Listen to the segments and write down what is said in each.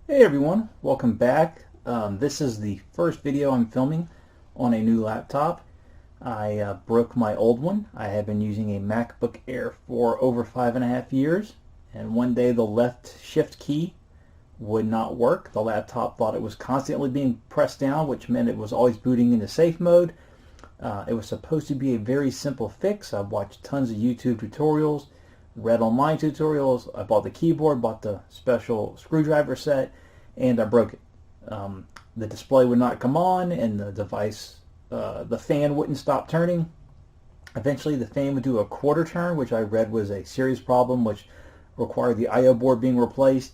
Hey everyone, welcome back. This is the first video I'm filming on a new laptop. I broke my old one. I have been using a MacBook Air for over 5.5 years, and one day the left shift key would not work. The laptop thought it was constantly being pressed down, which meant it was always booting into safe mode. It was supposed to be a very simple fix. I've watched tons of YouTube tutorials, read online tutorials. I bought the keyboard, bought the special screwdriver set, and I broke it. The display would not come on, and the device, the fan wouldn't stop turning. Eventually the fan would do a quarter turn, which I read was a serious problem, which required the I/O board being replaced.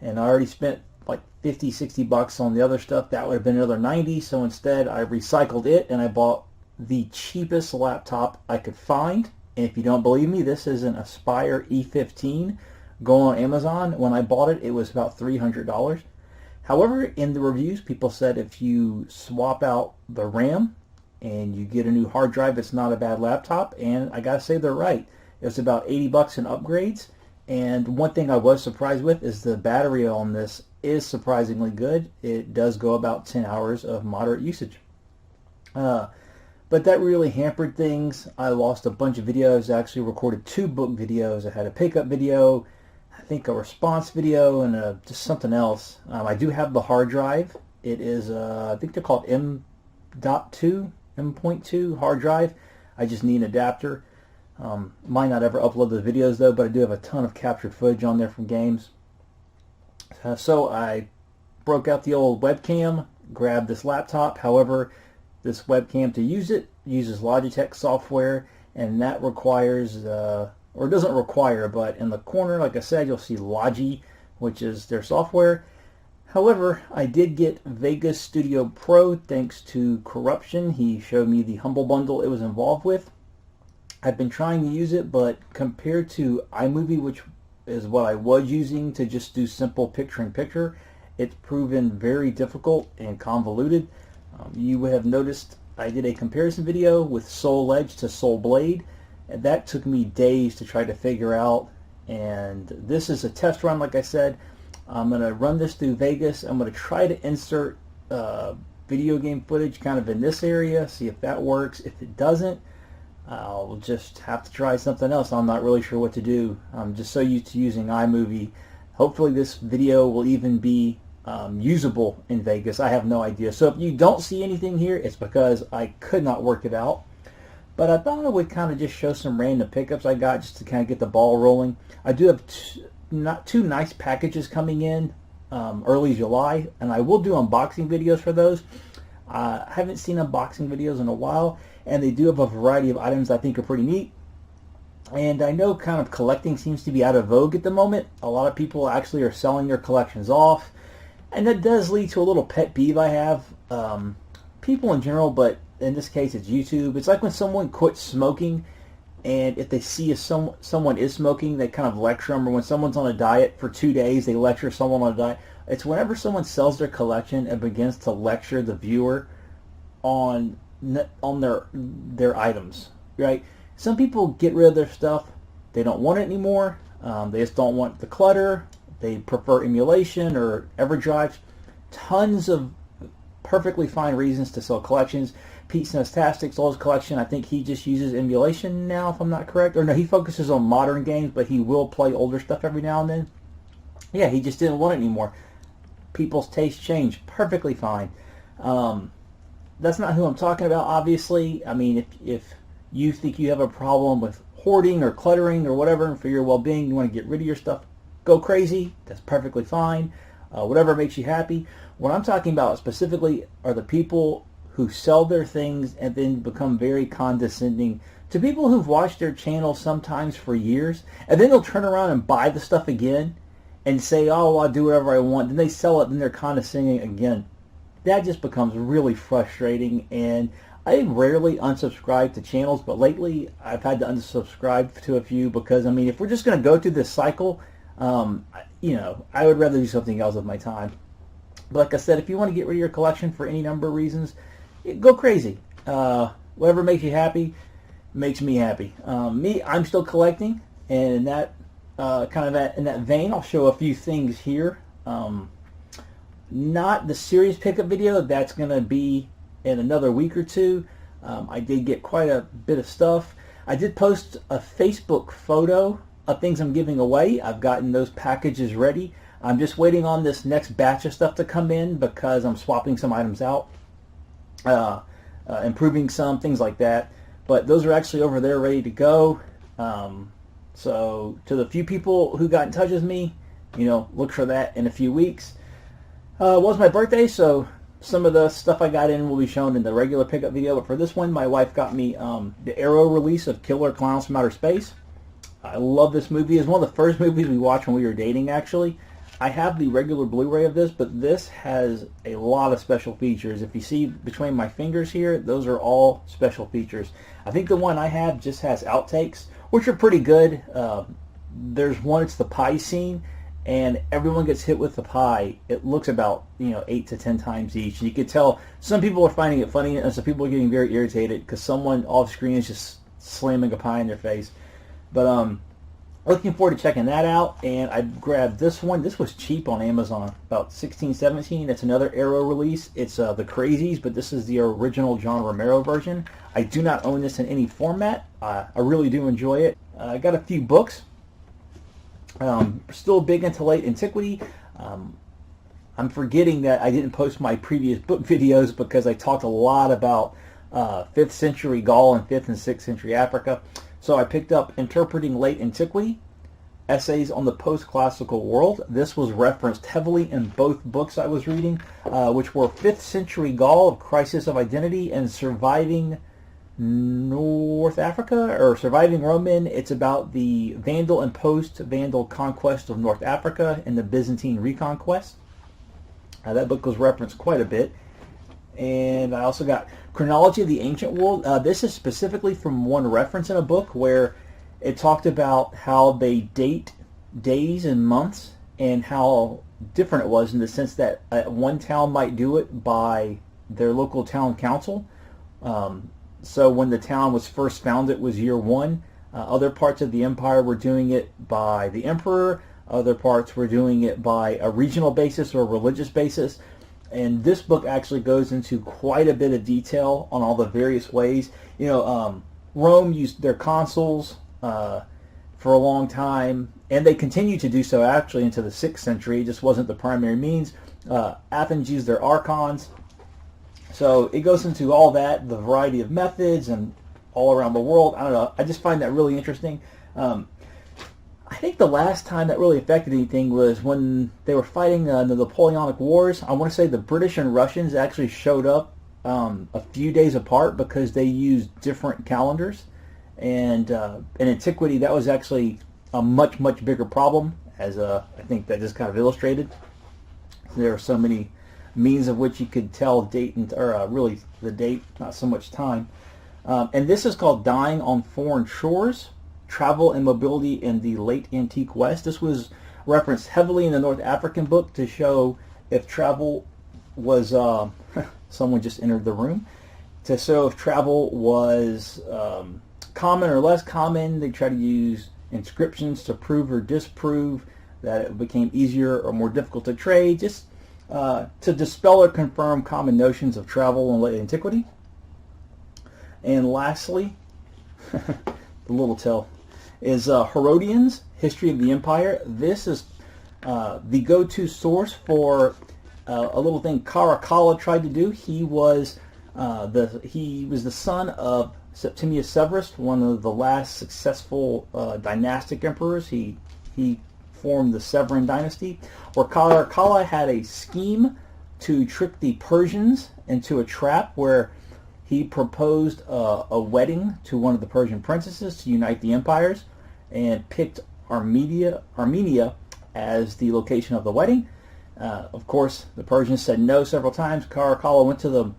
And I already spent like 50, 60 bucks on the other stuff. That would have been another 90. So instead I recycled it and I bought the cheapest laptop I could find. And if you don't believe me, this is an Aspire E15. Go on Amazon. When I bought it, it was about $300. However, in the reviews, people said if you swap out the RAM and you get a new hard drive, it's not a bad laptop. And I gotta say, they're right. It was about 80 bucks in upgrades. And one thing I was surprised with is the battery on this is surprisingly good. It does go about 10 hours of moderate usage. But that really hampered things. I lost a bunch of videos. I actually recorded 2 book videos. I had a pickup video, I think a response video, and just something else. I do have the hard drive. It is, I think they're called M.2 hard drive. I just need an adapter. Might not ever upload the videos though, but I do have a ton of captured footage on there from games. So I broke out the old webcam, grabbed this laptop. However, this webcam, to use it, uses Logitech software, and that requires, or doesn't require, but in the corner, like I said, you'll see Logi, which is their software. However, I did get Vegas Studio Pro thanks to Corruption. He showed me the Humble Bundle it was involved with. I've been trying to use it, but compared to iMovie, which is what I was using to just do simple picture-in-picture, it's proven very difficult and convoluted. You would have noticed I did a comparison video with Soul Edge to Soul Blade, and that took me days to try to figure out. And this is a test run, like I said. I'm going to run this through Vegas. I'm going to try to insert video game footage kind of in this area, see if that works. If it doesn't, I'll just have to try something else. I'm not really sure what to do. I'm just so used to using iMovie. Hopefully this video will even be usable in Vegas. I have no idea. So if you don't see anything here, it's because I could not work it out. But I thought I would kind of just show some random pickups I got just to kind of get the ball rolling. I do have two nice packages coming in early July, and I will do unboxing videos for those. I haven't seen unboxing videos in a while, and they do have a variety of items I think are pretty neat. And I know kind of collecting seems to be out of vogue at the moment. A lot of people actually are selling their collections off, and that does lead to a little pet peeve I have. People in general, but in this case it's YouTube. It's like when someone quits smoking, and if they see someone is smoking, they kind of lecture them. Or when someone's on a diet for 2 days, they lecture someone on a diet. It's whenever someone sells their collection and begins to lecture the viewer on their items, right? Some people get rid of their stuff. They don't want it anymore. They just don't want the clutter. They prefer emulation or EverDrive. Tons of perfectly fine reasons to sell collections. Pete Snastastic sold his collection. I think he just uses emulation now, if I'm not correct. Or no, he focuses on modern games, but he will play older stuff every now and then. Yeah, he just didn't want it anymore. People's tastes change. Perfectly fine. That's not who I'm talking about, obviously. I mean, if you think you have a problem with hoarding or cluttering or whatever, and for your well-being, you want to get rid of your stuff, go crazy. That's perfectly fine. Whatever makes you happy. What I'm talking about specifically are the people who sell their things and then become very condescending to people who've watched their channel sometimes for years, and then they'll turn around and buy the stuff again and say, oh, I'll do whatever I want. Then they sell it, then they're condescending again. That just becomes really frustrating, and I rarely unsubscribe to channels, but lately I've had to unsubscribe to a few because, I mean, if we're just going to go through this cycle, you know, I would rather do something else with my time. But like I said, if you want to get rid of your collection for any number of reasons, go crazy. Whatever makes you happy makes me happy. I'm still collecting, and in that in that vein, I'll show a few things here. Not the series pickup video. That's going to be in another week or two. I did get quite a bit of stuff. I did post a Facebook photo of things I'm giving away. I've gotten those packages ready. I'm just waiting on this next batch of stuff to come in because I'm swapping some items out, improving some, things like that. But those are actually over there ready to go. So to the few people who got in touch with me, look for that in a few weeks. It was my birthday, so some of the stuff I got in will be shown in the regular pickup video. But for this one, my wife got me the Arrow release of Killer Clowns from Outer Space. I love this movie. It's one of the first movies we watched when we were dating, actually. I have the regular Blu-ray of this, but this has a lot of special features. If you see between my fingers here, those are all special features. I think the one I have just has outtakes, which are pretty good. There's one, it's the pie scene, and everyone gets hit with the pie. It looks about 8 to 10 times each. You can tell some people are finding it funny, and some people are getting very irritated because someone off screen is just slamming a pie in their face. But looking forward to checking that out. And I grabbed this one. This was cheap on Amazon, about $16, $17. It's another Arrow release. It's The Crazies, but this is the original John Romero version. I do not own this in any format. I really do enjoy it. I got a few books. Still big into late antiquity. I'm forgetting that I didn't post my previous book videos because I talked a lot about 5th century Gaul and 5th and 6th century Africa. So I picked up Interpreting Late Antiquity, Essays on the Post-Classical World. This was referenced heavily in both books I was reading, which were 5th century Gaul, of Crisis of Identity, and Surviving North Africa, or Surviving Roman. It's about the Vandal and post-Vandal conquest of North Africa and the Byzantine reconquest. That book was referenced quite a bit. And I also got Chronology of the Ancient World. This is specifically from one reference in a book where it talked about how they date days and months and how different it was in the sense that one town might do it by their local town council. So when the town was first founded, it was year 1. Other parts of the empire were doing it by the emperor. Other parts were doing it by a regional basis or a religious basis. And this book actually goes into quite a bit of detail on all the various ways. Rome used their consuls for a long time, and they continue to do so actually into the 6th century. It just wasn't the primary means. Athens used their archons. So it goes into all that, the variety of methods, and all around the world. I don't know. I just find that really interesting. I think the last time that really affected anything was when they were fighting the Napoleonic Wars. I want to say the British and Russians actually showed up a few days apart because they used different calendars. And in antiquity, that was actually a much, much bigger problem, as I think that just kind of illustrated. There are so many means of which you could tell date, or really the date, not so much time. And this is called Dying on Foreign Shores, Travel and Mobility in the Late Antique West. This was referenced heavily in the North African book to show if travel was, someone just entered the room, to show if travel was common or less common. They try to use inscriptions to prove or disprove that it became easier or more difficult to trade, just to dispel or confirm common notions of travel in late antiquity. And lastly, the little tale is Herodians, History of the Empire. This is the go-to source for a little thing Caracalla tried to do. He was the son of Septimius Severus, one of the last successful dynastic emperors. He formed the Severan dynasty, where Caracalla had a scheme to trick the Persians into a trap where he proposed a wedding to one of the Persian princesses to unite the empires, and picked Armenia as the location of the wedding. Of course, the Persians said no several times. Caracalla went to the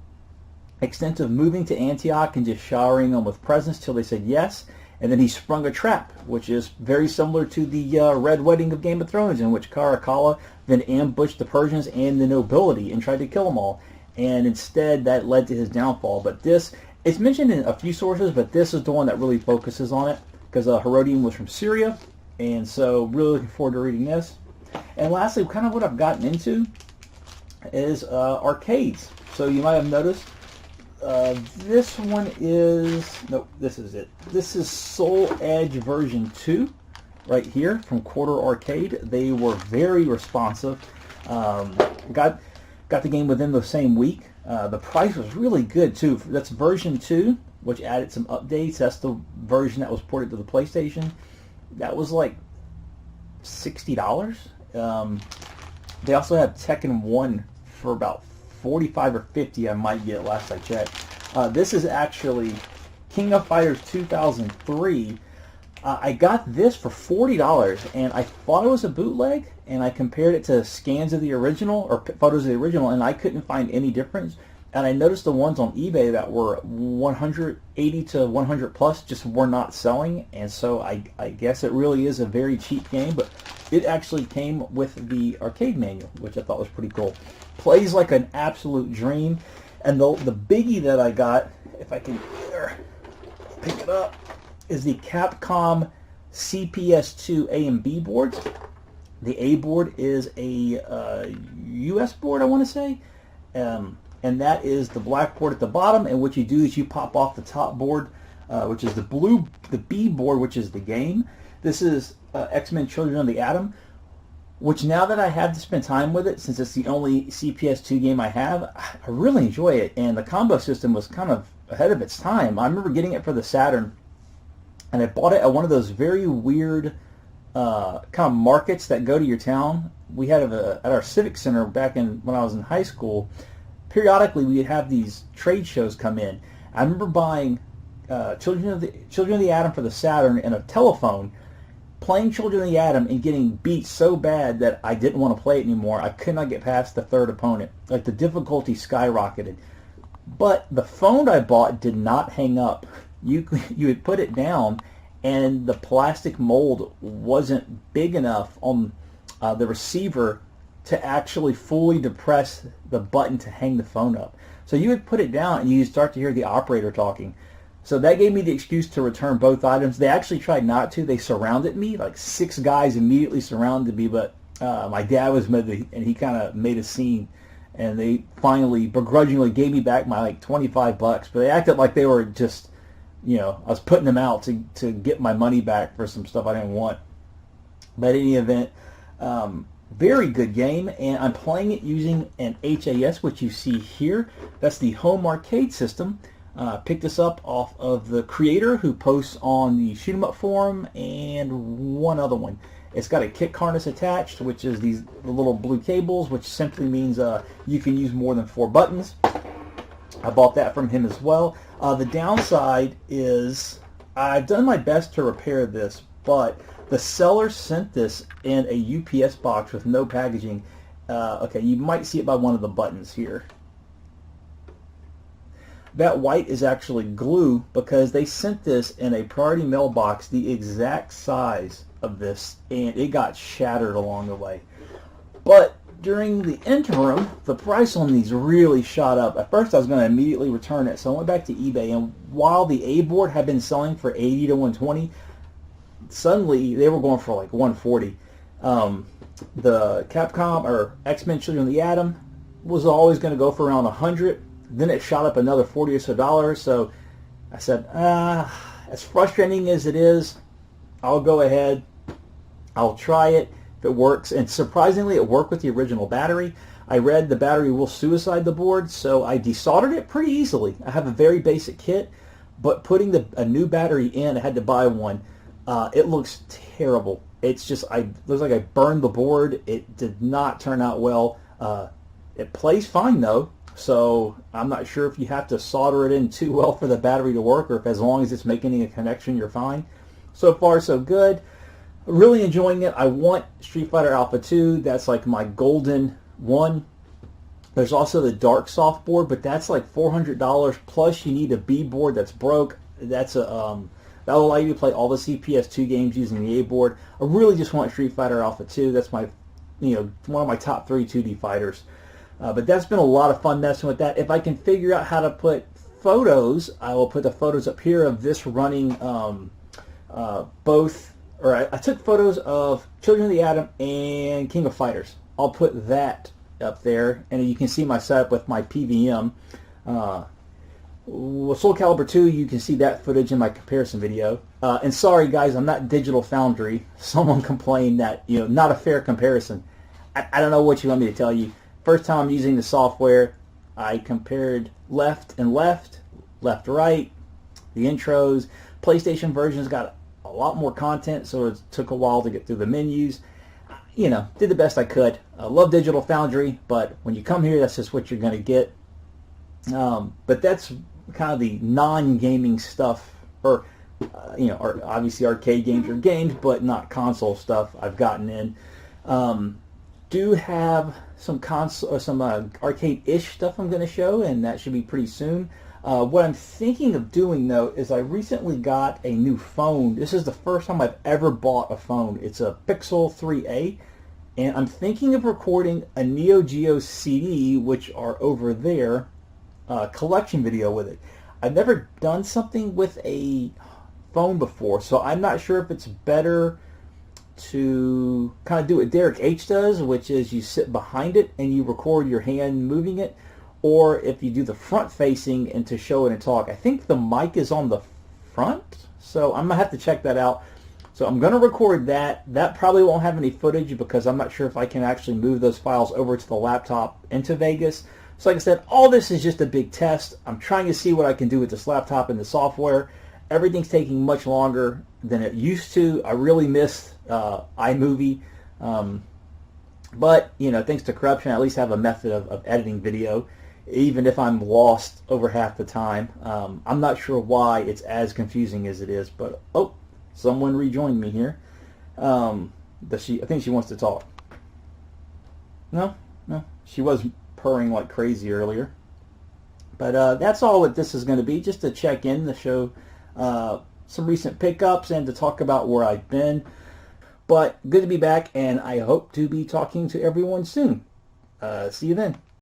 extent of moving to Antioch and just showering them with presents till they said yes. And then he sprung a trap, which is very similar to the Red Wedding of Game of Thrones, in which Caracalla then ambushed the Persians and the nobility and tried to kill them all. And instead, that led to his downfall. But it's mentioned in a few sources, but this is the one that really focuses on it, because Herodian was from Syria. And so really looking forward to reading this. And lastly, kind of what I've gotten into is arcades. So you might have noticed this one is, nope, this is it. This is Soul Edge version 2 right here from Quarter Arcade. They were very responsive. Got the game within the same week. The price was really good too. That's version 2, which added some updates. That's the version that was ported to the PlayStation. That was like $60. They also have Tekken 1 for about 45 or 50. I might get last I checked. This is actually King of Fighters 2003. I got this for $40, and I thought it was a bootleg, and I compared it to scans of the original, or photos of the original, and I couldn't find any difference. And I noticed the ones on eBay that were 180 to 100 plus just were not selling, and so I guess it really is a very cheap game, but it actually came with the arcade manual, which I thought was pretty cool. Plays like an absolute dream, and the biggie that I got, if I can pick it up, is the Capcom CPS2 A and B boards. The A board is a US board, I want to say, and that is the black board at the bottom, and what you do is you pop off the top board, which is the B board, which is the game. This is X-Men Children of the Atom, which now that I have to spend time with it, since it's the only CPS2 game I have, I really enjoy it, and the combo system was kind of ahead of its time. I remember getting it for the Saturn, and I bought it at one of those very weird kind of markets that go to your town. We had at our civic center back when I was in high school. Periodically, we'd have these trade shows come in. I remember buying Children of the Atom for the Saturn and a telephone, playing Children of the Atom and getting beat so bad that I didn't want to play it anymore. I could not get past the third opponent. Like, the difficulty skyrocketed. But the phone I bought did not hang up. You would put it down, and the plastic mold wasn't big enough on the receiver to actually fully depress the button to hang the phone up. So you would put it down, and you start to hear the operator talking. So that gave me the excuse to return both items. They actually tried not to. They surrounded me. Like 6 guys immediately surrounded me, but my dad was with me, and he kind of made a scene. And they finally, begrudgingly, gave me back my like $25. But they acted like they were just, I was putting them out to get my money back for some stuff I didn't want. But in any event, very good game, and I'm playing it using an HAS, which you see here. That's the home arcade system. Picked this up off of the creator, who posts on the Shoot 'em Up forum, and one other one. It's got a kick harness attached, which is the little blue cables, which simply means you can use more than 4 buttons. I bought that from him as well. The downside is I've done my best to repair this, but the seller sent this in a UPS box with no packaging. Okay, you might see it by one of the buttons here. That white is actually glue, because they sent this in a priority mailbox the exact size of this, and it got shattered along the way. But during the interim, the price on these really shot up. At first I was going to immediately return it, so I went back to eBay, and while the A board had been selling for 80 to 120, suddenly they were going for like 140. The Capcom or X-Men Children of the Atom was always going to go for around 100. Then it shot up another 40 or so dollars. So I said, as frustrating as it is, I'll go ahead. I'll try it if it works. And surprisingly, it worked with the original battery. I read the battery will suicide the board, so I desoldered it pretty easily. I have a very basic kit, but putting a new battery in, I had to buy one. It looks terrible. It's just, looks like I burned the board. It did not turn out well. It plays fine though, so I'm not sure if you have to solder it in too well for the battery to work, or if as long as it's making a connection, you're fine. So far, so good. Really enjoying it. I want Street Fighter Alpha 2. That's like my golden one. There's also the Dark Soft board, but that's like $400. Plus, you need a B board that's broke. That's a that'll allow you to play all the CPS2 games using the A board. I really just want Street Fighter Alpha 2. That's my, one of my top 3 2D fighters. But that's been a lot of fun messing with that. If I can figure out how to put photos, I will put the photos up here of this running I took photos of Children of the Atom and King of Fighters. I'll put that up there, and you can see my setup with my PVM. With Soul Calibur 2, you can see that footage in my comparison video. And sorry guys, I'm not Digital Foundry. Someone complained that, you know, not a fair comparison. I don't know what you want me to tell you. First time I'm using the software, I compared left and left, left to right, the intros. PlayStation version's got a lot more content, so it took a while to get through the menus. You know, did the best I could. I love Digital Foundry, but when you come here, that's just what you're going to get. But that's kind of the non-gaming stuff, or you know, or obviously arcade games are gamed, but not console stuff I've gotten in. Do have some console or some arcade-ish stuff I'm going to show, and that should be pretty soon. What I'm thinking of doing though is I recently got a new phone. This is the first time I've ever bought a phone. It's a Pixel 3a, and I'm thinking of recording a Neo Geo CD, which are over there. Collection video with it. I've never done something with a phone before, so I'm not sure if it's better to kind of do what Derek H does, which is you sit behind it and you record your hand moving it, or if you do the front facing and to show it and talk. I think the mic is on the front, so I'm gonna have to check that out. So I'm gonna record that. That probably won't have any footage because I'm not sure if I can actually move those files over to the laptop into Vegas. So like I said, all this is just a big test. I'm trying to see what I can do with this laptop and the software. Everything's taking much longer than it used to. I really miss iMovie. But, you know, thanks to corruption, I at least have a method of editing video, even if I'm lost over half the time. I'm not sure why it's as confusing as it is, but, oh, someone rejoined me here. I think she wants to talk. No, she was purring like crazy earlier. But that's all that this is going to be, just to check in, to show some recent pickups and to talk about where I've been. But good to be back, and I hope to be talking to everyone soon. See you then.